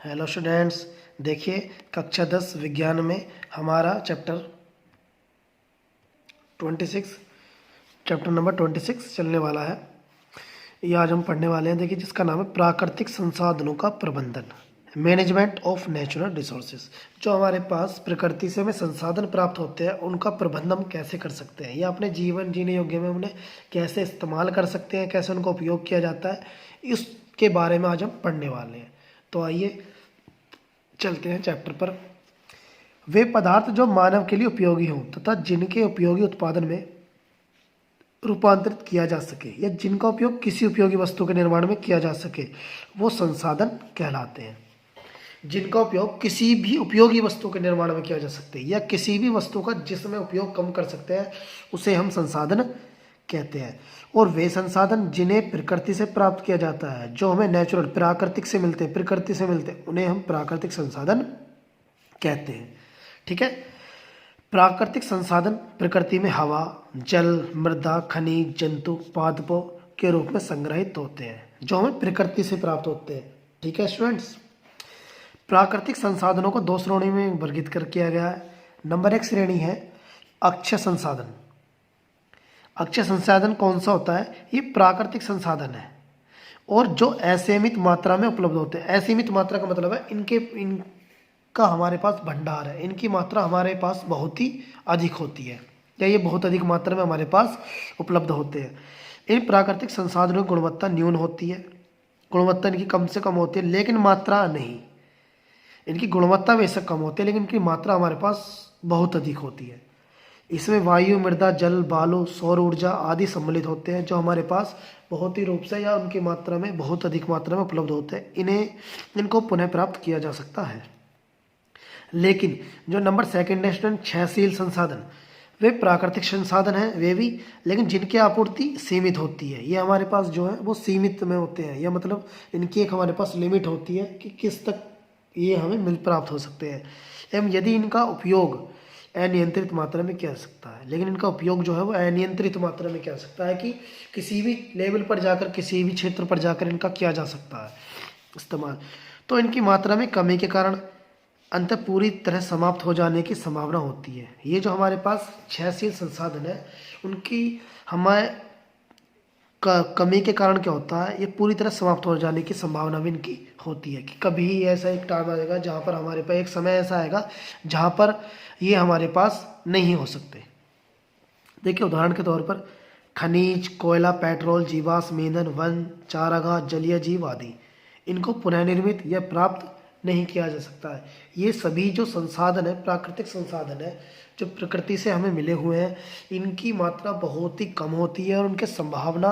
Hello students, देखिए कक्षा 10 विज्ञान में हमारा चैप्टर नंबर 26 चलने वाला है। ये आज हम पढ़ने वाले हैं, देखिए, जिसका नाम है प्राकृतिक संसाधनों का प्रबंधन, मैनेजमेंट ऑफ नेचुरल रिसोर्सेज। जो हमारे पास प्रकृति से हमें संसाधन प्राप्त होते हैं, उनका प्रबंधन हम कैसे कर सकते हैं या अपने जीवन जीने योग्य में उन्हें कैसे इस्तेमाल कर सकते हैं, कैसे उनका उपयोग किया जाता है, इसके बारे में आज हम पढ़ने वाले हैं। तो आइए चलते हैं चैप्टर पर। वे पदार्थ जो मानव के लिए उपयोगी हों तथा जिनके उपयोगी उत्पादन में रूपांतरित किया जा सके या जिनका उपयोग किसी उपयोगी वस्तु के निर्माण में किया जा सके, वो संसाधन कहलाते हैं। जिनका उपयोग किसी भी उपयोगी वस्तु के निर्माण में किया जा सकते हैं या किसी भी वस्तु का जिसमें उपयोग कम कर सकते हैं, उसे हम संसाधन कहते हैं। और वे संसाधन जिन्हें प्रकृति से प्राप्त किया जाता है, जो हमें नेचुरल प्राकृतिक से मिलते हैं, प्रकृति से मिलते हैं, उन्हें हम प्राकृतिक संसाधन कहते हैं। ठीक है। प्राकृतिक संसाधन प्रकृति में हवा, जल, मृदा, खनिज, जंतु, पादपों के रूप में संग्रहित होते हैं, जो हमें प्रकृति से प्राप्त होते हैं। ठीक है स्टूडेंट्स। प्राकृतिक संसाधनों को दो श्रेणी में वर्गीकृत किया गया है। नंबर 1 श्रेणी है अक्षय संसाधन। अक्षय संसाधन कौन सा होता है? ये प्राकृतिक संसाधन है और जो असीमित मात्रा में उपलब्ध होते हैं। असीमित मात्रा का मतलब है इनका हमारे पास भंडार है, इनकी मात्रा हमारे पास बहुत ही अधिक होती है या ये बहुत अधिक मात्रा में हमारे पास उपलब्ध होते हैं। इन प्राकृतिक संसाधनों की गुणवत्ता न्यून होती है, गुणवत्ता इनकी कम से कम होती है, लेकिन मात्रा नहीं। इनकी गुणवत्ता बेशक कम होती है, लेकिन इनकी मात्रा हमारे पास बहुत अधिक होती है। इसमें वायु, मृदा, जल, बालू, सौर ऊर्जा आदि सम्मिलित होते हैं, जो हमारे पास बहुत ही रूप से या उनकी मात्रा में बहुत अधिक मात्रा में उपलब्ध होते हैं। इनको पुनः प्राप्त किया जा सकता है। लेकिन जो नंबर 2 है स्टूडेंट, क्षयशील संसाधन, वे प्राकृतिक संसाधन हैं वे भी, लेकिन जिनकी आपूर्ति सीमित होती है। ये हमारे पास जो है वो सीमित में होते हैं, या मतलब इनकी एक हमारे पास लिमिट होती है कि किस तक ये हमें मिल प्राप्त हो सकते हैं। एवं यदि इनका उपयोग अनियंत्रित मात्रा में किया जा सकता है, लेकिन इनका उपयोग जो है वो अनियंत्रित मात्रा में किया जा सकता है कि किसी भी लेवल पर जाकर, किसी भी क्षेत्र पर जाकर इनका किया जा सकता है इस्तेमाल। तो इनकी मात्रा में कमी के कारण अंत पूरी तरह समाप्त हो जाने की संभावना होती है। ये जो हमारे पास क्षयशील संसाधन है, उनकी हमें कमी के कारण क्या होता है, ये पूरी तरह समाप्त हो जाने की संभावना भी इनकी होती है कि कभी ऐसा एक टाइम आएगा जहाँ पर हमारे पास, एक समय ऐसा आएगा जहाँ पर ये हमारे पास नहीं हो सकते। देखिए उदाहरण के तौर पर खनिज, कोयला, पेट्रोल, जीवाश्म ईंधन, वन, चारागाह, जलीय जीव आदि, इनको पुनर्निर्मित या प्राप्त नहीं किया जा सकता है। ये सभी जो संसाधन है, प्राकृतिक संसाधन है, जो प्रकृति से हमें मिले हुए हैं, इनकी मात्रा बहुत ही कम होती है और उनकी संभावना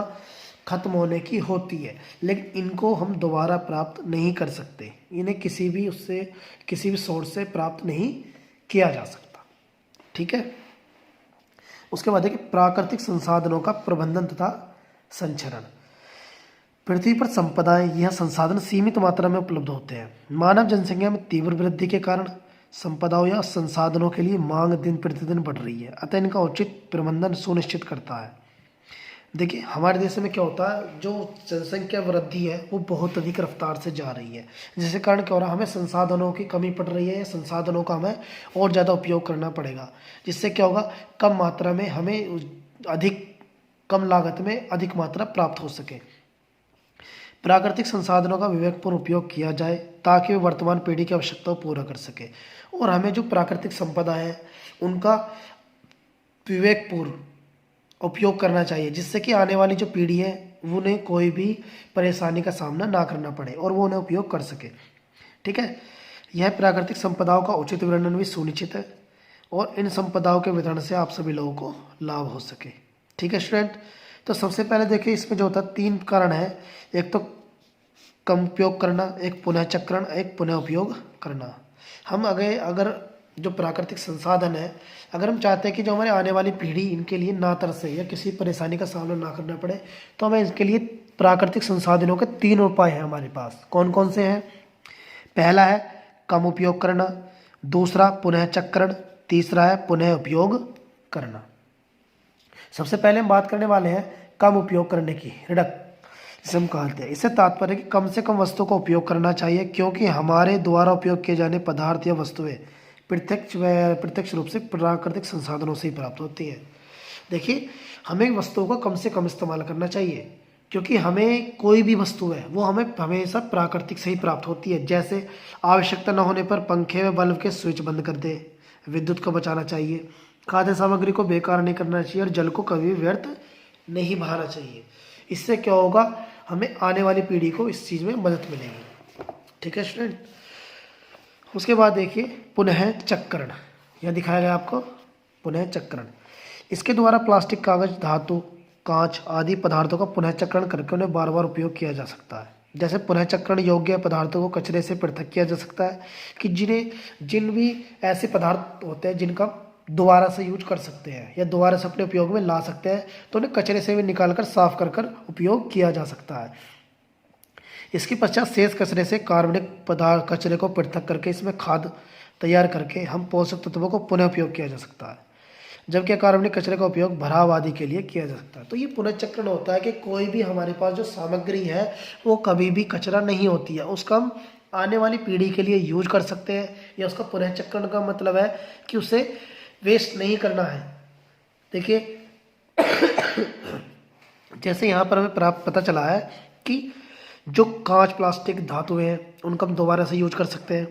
खत्म होने की होती है, लेकिन इनको हम दोबारा प्राप्त नहीं कर सकते। इन्हें किसी भी सोर्स से प्राप्त नहीं किया जा सकता। ठीक है। उसके बाद देखिए प्राकृतिक संसाधनों का प्रबंधन तथा संचरण। पृथ्वी पर संपदाएं, यह संसाधन सीमित मात्रा में उपलब्ध होते हैं। मानव जनसंख्या में तीव्र वृद्धि के कारण संपदाओं या संसाधनों के लिए मांग दिन प्रतिदिन बढ़ रही है, अतः इनका उचित प्रबंधन सुनिश्चित करता है। देखिए हमारे देश में क्या होता है, जो जनसंख्या वृद्धि है वो बहुत अधिक रफ्तार से जा रही है, जिसके कारण क्या हो रहा है, हमें संसाधनों की कमी पड़ रही है। संसाधनों का हमें और ज़्यादा उपयोग करना पड़ेगा, जिससे क्या होगा, कम मात्रा में हमें कम लागत में अधिक मात्रा प्राप्त हो सके। प्राकृतिक संसाधनों का विवेकपूर्ण उपयोग किया जाए ताकि वे वर्तमान पीढ़ी की आवश्यकताओं को पूरा कर सके। और हमें जो प्राकृतिक संपदा है उनका विवेकपूर्ण उपयोग करना चाहिए, जिससे कि आने वाली जो पीढ़ी है उन्हें कोई भी परेशानी का सामना ना करना पड़े और वो उन्हें उपयोग कर सके। ठीक है। यह प्राकृतिक संपदाओं का उचित वर्णन भी सुनिश्चित है और इन संपदाओं के वितरण से आप सभी लोगों को लाभ हो सके। ठीक है स्टूडेंट। तो सबसे पहले देखिए इसमें जो होता है 3 कारण है, एक तो कम उपयोग करना, एक पुनः चक्रण, एक पुनः उपयोग करना। हम अगर जो प्राकृतिक संसाधन है, अगर हम चाहते हैं कि जो हमारे आने वाली पीढ़ी इनके लिए ना तरसे या किसी परेशानी का सामना ना करना पड़े, तो हमें इसके लिए प्राकृतिक संसाधनों के 3 उपाय हैं हमारे पास। कौन कौन से हैं? पहला है कम उपयोग करना, दूसरा पुनः चक्रण, तीसरा है पुनः उपयोग करना। सबसे पहले हम बात करने वाले हैं कम उपयोग करने की, जिसे हम कहते हैं। इससे तात्पर्य है कि कम से कम वस्तु का उपयोग करना चाहिए, क्योंकि हमारे द्वारा उपयोग किए जाने पदार्थ या वस्तुएं प्रत्यक्ष व प्रत्यक्ष रूप से प्राकृतिक संसाधनों से ही प्राप्त होती है। देखिए, हमें वस्तुओं का कम से कम इस्तेमाल करना चाहिए, क्योंकि हमें कोई भी वस्तु है वो हमें हमेशा प्राकृतिक से ही प्राप्त होती है। जैसे आवश्यकता न होने पर पंखे व बल्ब के स्विच बंद कर दे, विद्युत को बचाना चाहिए, खाद्य सामग्री को बेकार नहीं करना चाहिए और जल को कभी व्यर्थ नहीं बहाना चाहिए। इससे क्या होगा, हमें आने वाली पीढ़ी को इस चीज़ में मदद मिलेगी। ठीक है स्टूडेंट। उसके बाद देखिए पुनः चक्रण, यह दिखाया गया आपको पुनः चक्रण। इसके द्वारा प्लास्टिक, कागज, धातु, कांच आदि पदार्थों का पुनः चक्रण करके उन्हें बार बार उपयोग किया जा सकता है। जैसे पुनः चक्रण योग्य पदार्थों को कचरे से पृथक किया जा सकता है कि जिन भी ऐसे पदार्थ होते हैं जिनका दोबारा से यूज कर सकते हैं या दोबारा से अपने उपयोग में ला सकते हैं, तो उन्हें कचरे से भी निकाल कर साफ कर कर उपयोग किया जा सकता है। इसके पश्चात शेष कचरे से कार्बनिक पदार्थ कचरे को पृथक करके इसमें खाद तैयार करके हम पोषक तत्वों को पुनः उपयोग किया जा सकता है, जबकि कार्बनिक कचरे का उपयोग भराव आदि के लिए किया जा सकता है। तो ये पुनर्चक्रण होता है कि कोई भी हमारे पास जो सामग्री है वो कभी भी कचरा नहीं होती है, उसका हम आने वाली पीढ़ी के लिए यूज कर सकते हैं। या उसका पुनर्चक्रण का मतलब है कि उसे वेस्ट नहीं करना है। देखिए जैसे यहाँ पर हमें पता चला है कि जो कांच, प्लास्टिक, धातुएं हैं उनको हम दोबारा से यूज कर सकते हैं।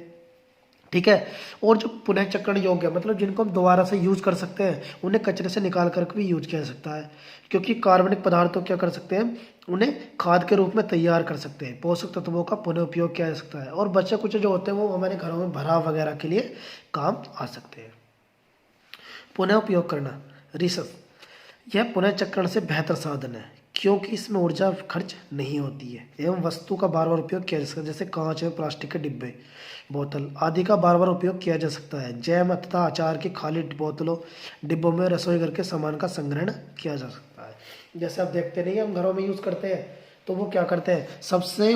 ठीक है। और जो पुनः चक्रण योग्य मतलब जिनको हम दोबारा से यूज कर सकते हैं उन्हें कचरे से निकाल कर भी यूज किया जा सकता है, क्योंकि कार्बनिक पदार्थों क्या कर सकते हैं, उन्हें खाद के रूप में तैयार कर सकते हैं। पोषक तत्वों का पुनः उपयोग किया जा सकता है और बचे कुछ जो होते हैं वो हमारे घरों में भराव वगैरह के लिए काम आ सकते हैं। पुनः उपयोग करना, रिसर्च, यह पुनः चक्रण से बेहतर साधन है क्योंकि इसमें ऊर्जा खर्च नहीं होती है एवं वस्तु का बार बार उपयोग किया जा सकता है। जैसे कांच में प्लास्टिक के डिब्बे, बोतल आदि का बार बार उपयोग किया जा सकता है। जैम तथा अचार की खाली बोतलों, डिब्बों में रसोई घर के सामान का संग्रहण किया जा सकता है। जैसे आप देखते नहीं हम घरों में यूज़ करते हैं तो वो क्या करते हैं, सबसे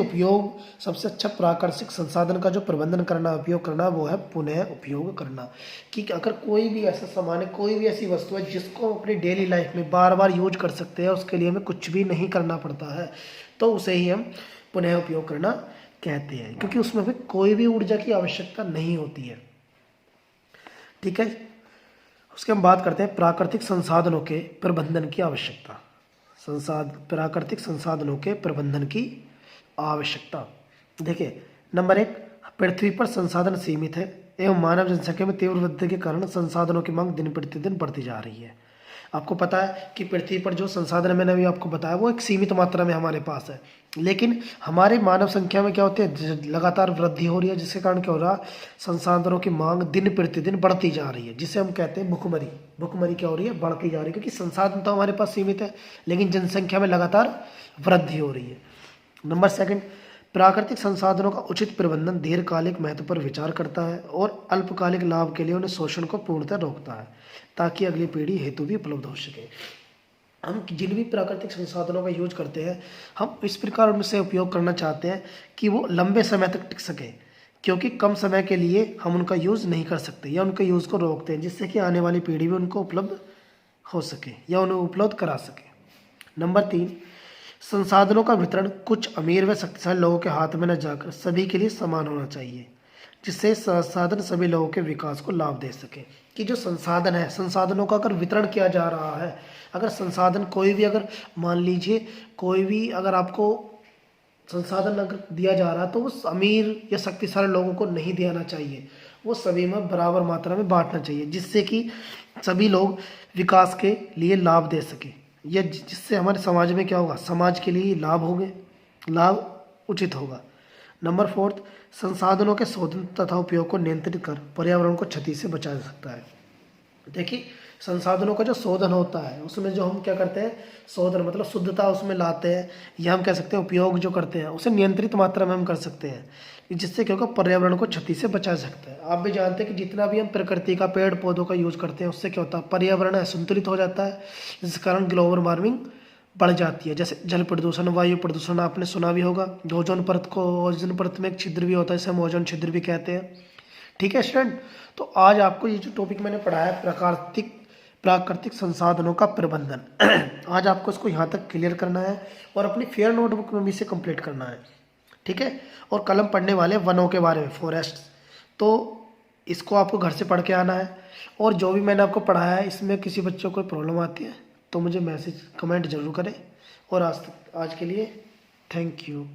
अच्छा प्राकृतिक संसाधन का जो प्रबंधन करना, उपयोग करना, वो है पुनः उपयोग करना। कि अगर कोई भी ऐसा सामान है, कोई भी ऐसी वस्तु है जिसको हम अपनी डेली लाइफ में बार बार यूज कर सकते हैं, उसके लिए हमें कुछ भी नहीं करना पड़ता है, तो उसे ही हम पुनः उपयोग करना कहते हैं, क्योंकि उसमें हमें कोई भी ऊर्जा की आवश्यकता नहीं होती है। ठीक है। उसके हम बात करते हैं प्राकृतिक संसाधनों के प्रबंधन की आवश्यकता। प्राकृतिक संसाधनों के प्रबंधन की आवश्यकता। देखिए, नंबर 1, पृथ्वी पर संसाधन सीमित है एवं मानव जनसंख्या में तीव्र वृद्धि के कारण संसाधनों की मांग दिन प्रतिदिन बढ़ती जा रही है। आपको पता है कि पृथ्वी पर जो संसाधन है, मैंने अभी आपको बताया, वो एक सीमित मात्रा में हमारे पास है, लेकिन हमारे मानव संख्या में क्या होती है, लगातार वृद्धि हो रही है, जिसके कारण क्या हो रहा है, संसाधनों की मांग दिन प्रतिदिन बढ़ती जा रही है, जिसे हम कहते हैं भुखमरी। भुखमरी क्या हो रही है, बढ़ती जा रही है, क्योंकि संसाधन तो हमारे पास सीमित है लेकिन जनसंख्या में लगातार वृद्धि हो रही है। नंबर 2, प्राकृतिक संसाधनों का उचित प्रबंधन दीर्घकालिक महत्व पर विचार करता है और अल्पकालिक लाभ के लिए उन्हें शोषण को पूर्णतः रोकता है, ताकि अगली पीढ़ी हेतु भी उपलब्ध हो सके। हम जिन भी प्राकृतिक संसाधनों का यूज करते हैं, हम इस प्रकार उनसे उपयोग करना चाहते हैं कि वो लंबे समय तक टिक सके, क्योंकि कम समय के लिए हम उनका यूज़ नहीं कर सकते या उनके यूज़ को रोकते हैं, जिससे कि आने वाली पीढ़ी भी उनको उपलब्ध हो सके या उन्हें उपलब्ध करा सके। नंबर 3, संसाधनों का वितरण कुछ अमीर व शक्तिशाली लोगों के हाथ में न जाकर सभी के लिए समान होना चाहिए, जिससे संसाधन सभी लोगों के विकास को लाभ दे सके। कि जो संसाधन है, संसाधनों का अगर वितरण किया जा रहा है, अगर संसाधन कोई भी, अगर मान लीजिए कोई भी अगर आपको संसाधन अगर दिया जा रहा है, तो वो अमीर या शक्तिशाली लोगों को नहीं देना चाहिए, वो सभी में बराबर मात्रा में बांटना चाहिए, जिससे कि सभी लोग विकास के लिए लाभ दे सके। या जिससे हमारे समाज में क्या होगा, समाज के लिए लाभ उचित होगा। नंबर 4, संसाधनों के शोधन तथा उपयोग को नियंत्रित कर पर्यावरण को क्षति से बचा जा सकता है। देखिए, संसाधनों का जो शोधन होता है उसमें जो हम क्या करते हैं, शोधन मतलब शुद्धता उसमें लाते हैं, या हम कह सकते हैं उपयोग जो करते हैं उसे नियंत्रित मात्रा में हम कर सकते हैं, जिससे क्या होगा, पर्यावरण को क्षति से बचा सकता है। आप भी जानते हैं कि जितना भी हम प्रकृति का, पेड़ पौधों का यूज करते हैं, उससे क्या होता है, पर्यावरण असंतुलित हो जाता है, जिस कारण ग्लोबल वार्मिंग बढ़ जाती है। जैसे जल प्रदूषण, वायु प्रदूषण, आपने सुना भी होगा। ओजोन परत में एक छिद्र भी होता है, इसे हम ओजोन छिद्र भी कहते हैं। ठीक है स्टूडेंट, तो आज आपको ये जो टॉपिक मैंने पढ़ाया है प्राकृतिक संसाधनों का प्रबंधन। आज आपको इसको यहाँ तक क्लियर करना है और अपनी फेयर नोटबुक में भी इसे कंप्लीट करना है, ठीक है। और कलम पढ़ने वाले वनों के बारे में, फॉरेस्ट, तो इसको आपको घर से पढ़ के आना है। और जो भी मैंने आपको पढ़ाया है इसमें किसी बच्चों को प्रॉब्लम आती है तो मुझे मैसेज कमेंट जरूर करें। और आज के लिए थैंक यू।